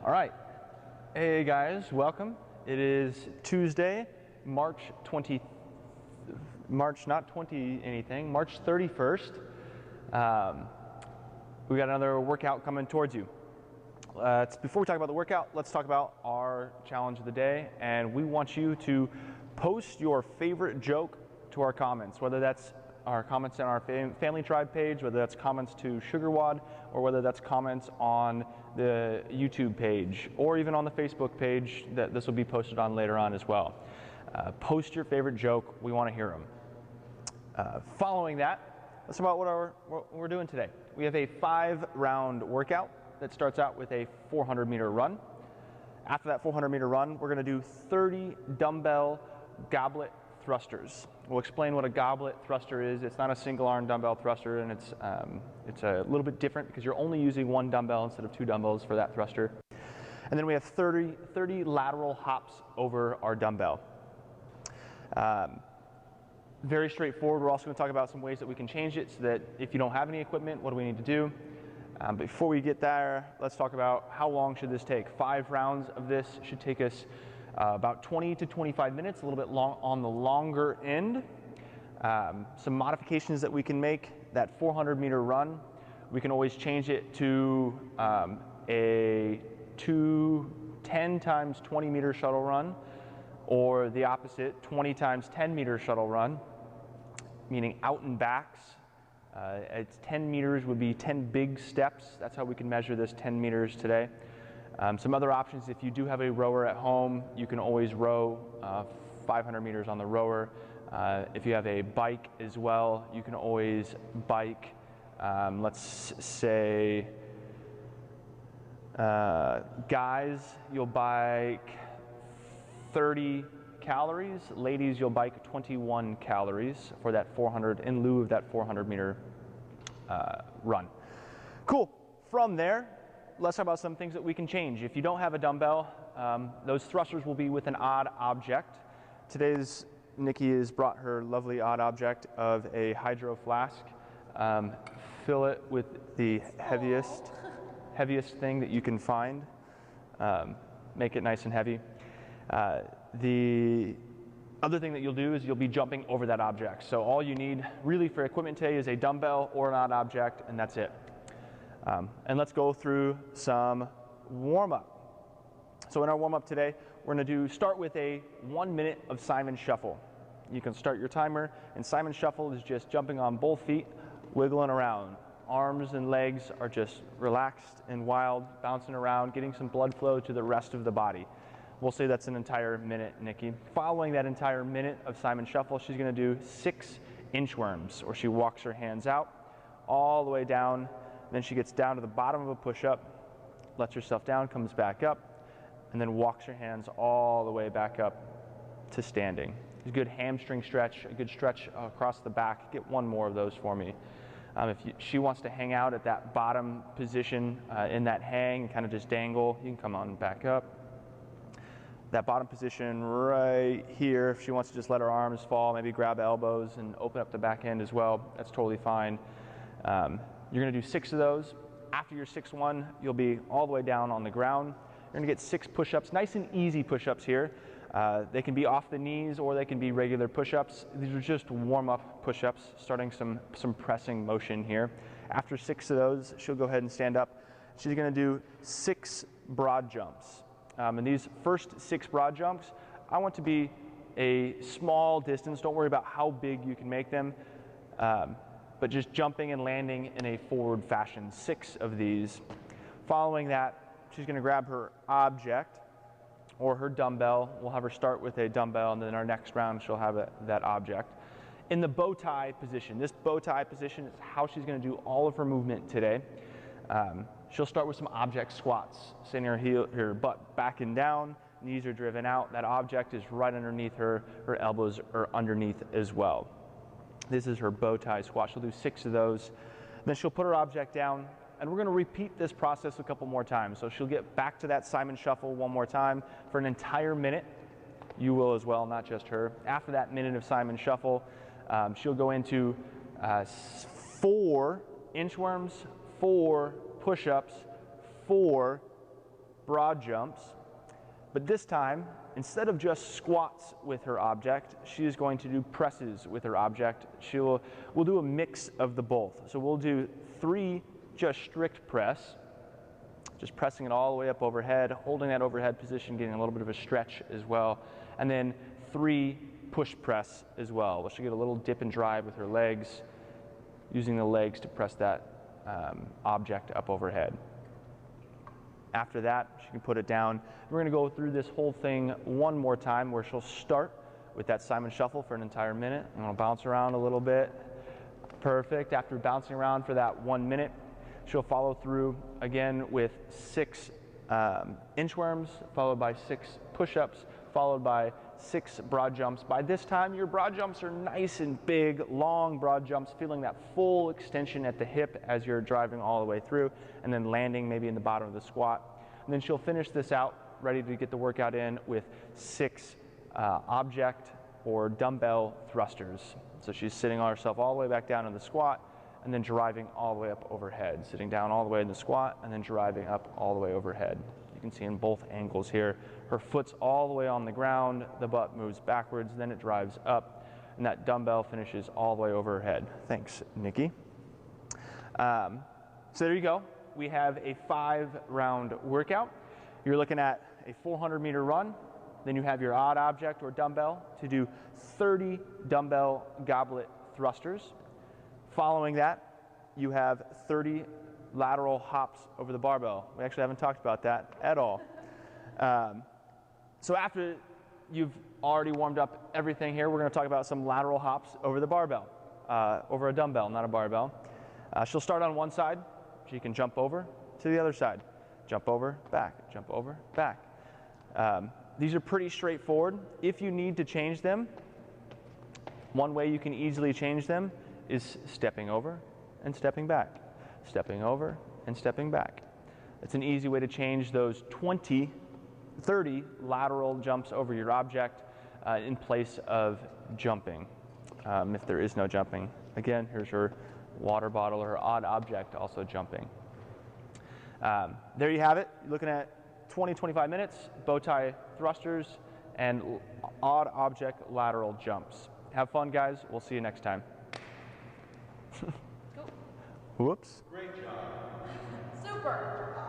All right. Hey guys, welcome. It is Tuesday, March 31st. We got another workout coming towards you. Before we talk about the workout, let's talk about our challenge of the day. And we want you to post your favorite joke to our comments, whether that's our comments on our Family Tribe page, whether that's comments to SugarWOD, or whether that's comments on the YouTube page, or even on the Facebook page that this will be posted on later on as well. Post your favorite joke. We want to hear them. Following that, let's talk about what we're doing today. We have a 5-round workout that starts out with a 400-meter run. After that 400-meter run, we're going to do 30 dumbbell goblet thrusters. We'll explain what a goblet thruster is. It's not a single arm dumbbell thruster, and it's a little bit different because you're only using one dumbbell instead of 2 dumbbells for that thruster. And then we have 30 lateral hops over our dumbbell. Very straightforward. We're also going to talk about some ways that we can change it so that if you don't have any equipment, what do we need to do? Before we get there, let's talk about how long should this take. 5 rounds of this should take us about 20 to 25 minutes, a little bit long on the longer end. Some modifications that we can make. That 400-meter run, we can always change it to a 10 times 20-meter shuttle run, or the opposite, 20 times 10-meter shuttle run, meaning out and backs. It's 10 meters would be 10 big steps. That's how we can measure this 10 meters today. Some other options, if you do have a rower at home, you can always row 500 meters on the rower. If you have a bike as well, you can always bike, let's say, guys, you'll bike 30 calories. Ladies, you'll bike 21 calories for that 400, in lieu of that 400-meter run. Cool. From there, let's talk about some things that we can change. If you don't have a dumbbell, those thrusters will be with an odd object. Today's Nikki has brought her lovely odd object of a hydro flask. Fill it with the heaviest thing that you can find. Make it nice and heavy. The other thing that you'll do is you'll be jumping over that object. So all you need really for equipment today is a dumbbell or an odd object, and that's it. And let's go through some warm-up. So in our warm-up today, we're going to start with a 1 minute of Simon Shuffle. You can start your timer, and Simon Shuffle is just jumping on both feet, wiggling around. Arms and legs are just relaxed and wild, bouncing around, getting some blood flow to the rest of the body. We'll say that's an entire minute, Nikki. Following that entire minute of Simon Shuffle, she's going to do 6 inchworms, or she walks her hands out all the way down. Then she gets down to the bottom of a push-up, lets herself down, comes back up, and then walks her hands all the way back up to standing. A good hamstring stretch, a good stretch across the back. Get one more of those for me. If she wants to hang out at that bottom position in that hang and kind of just dangle, you can come on back up. That bottom position right here, if she wants to just let her arms fall, maybe grab elbows and open up the back end as well, that's totally fine. You're going to do 6 of those. After your 6th one, you'll be all the way down on the ground. You're going to get 6 push-ups, nice and easy push-ups here. They can be off the knees or they can be regular push-ups. These are just warm-up push-ups, starting some pressing motion here. After 6 of those, she'll go ahead and stand up. She's going to do 6 broad jumps. And these first 6 broad jumps, I want to be a small distance. Don't worry about how big you can make them. But just jumping and landing in a forward fashion, 6 of these. Following that, she's going to grab her object or her dumbbell. We'll have her start with a dumbbell, and then our next round she'll have that object. In the bow tie position, this bow tie position is how she's going to do all of her movement today. She'll start with some object squats, sending her butt back and down, knees are driven out. That object is right underneath her, her elbows are underneath as well. This is her bow tie squat. She'll do 6 of those. Then she'll put her object down, and we're going to repeat this process a couple more times. So she'll get back to that Simon Shuffle one more time for an entire minute. You will as well, not just her. After that minute of Simon Shuffle, she'll go into 4 inchworms, 4 push-ups, 4 broad jumps, but this time, instead of just squats with her object, she is going to do presses with her object. We'll do a mix of the both. So we'll do 3 just strict press, just pressing it all the way up overhead, holding that overhead position, getting a little bit of a stretch as well, and then 3 push press as well. She'll get a little dip and drive with her legs, using the legs to press that object up overhead. After that, she can put it down. We're going to go through this whole thing one more time, where she'll start with that Simon shuffle for an entire minute. I'm going to bounce around a little bit. Perfect. After bouncing around for that 1 minute, she'll follow through again with 6 inchworms, followed by 6 push-ups, followed by 6 broad jumps. By this time, your broad jumps are nice and big, long broad jumps, feeling that full extension at the hip as you're driving all the way through, and then landing maybe in the bottom of the squat. And then she'll finish this out, ready to get the workout in, with 6 object or dumbbell thrusters. So she's sitting on herself all the way back down in the squat, and then driving all the way up overhead, sitting down all the way in the squat, and then driving up all the way overhead. You can see in both angles here, her foot's all the way on the ground, the butt moves backwards, then it drives up, and that dumbbell finishes all the way over her head. Thanks, Nikki. So there you go. We have a 5-round workout. You're looking at a 400-meter run, then you have your odd object or dumbbell to do 30 dumbbell goblet thrusters. Following that, you have 30 lateral hops over the barbell. We actually haven't talked about that at all. So after you've already warmed up everything here, we're going to talk about some lateral hops over the barbell, over a dumbbell, not a barbell. She'll start on one side. She can jump over to the other side. Jump over, back, jump over, back. These are pretty straightforward. If you need to change them, one way you can easily change them is stepping over and stepping back, stepping over and stepping back. It's an easy way to change those 30 lateral jumps over your object in place of jumping, if there is no jumping. Again, here's your water bottle or odd object also jumping. There you have it. You're looking at 20-25 minutes, bow tie thrusters, and odd object lateral jumps. Have fun, guys. We'll see you next time. Cool. Whoops. Great job. Super.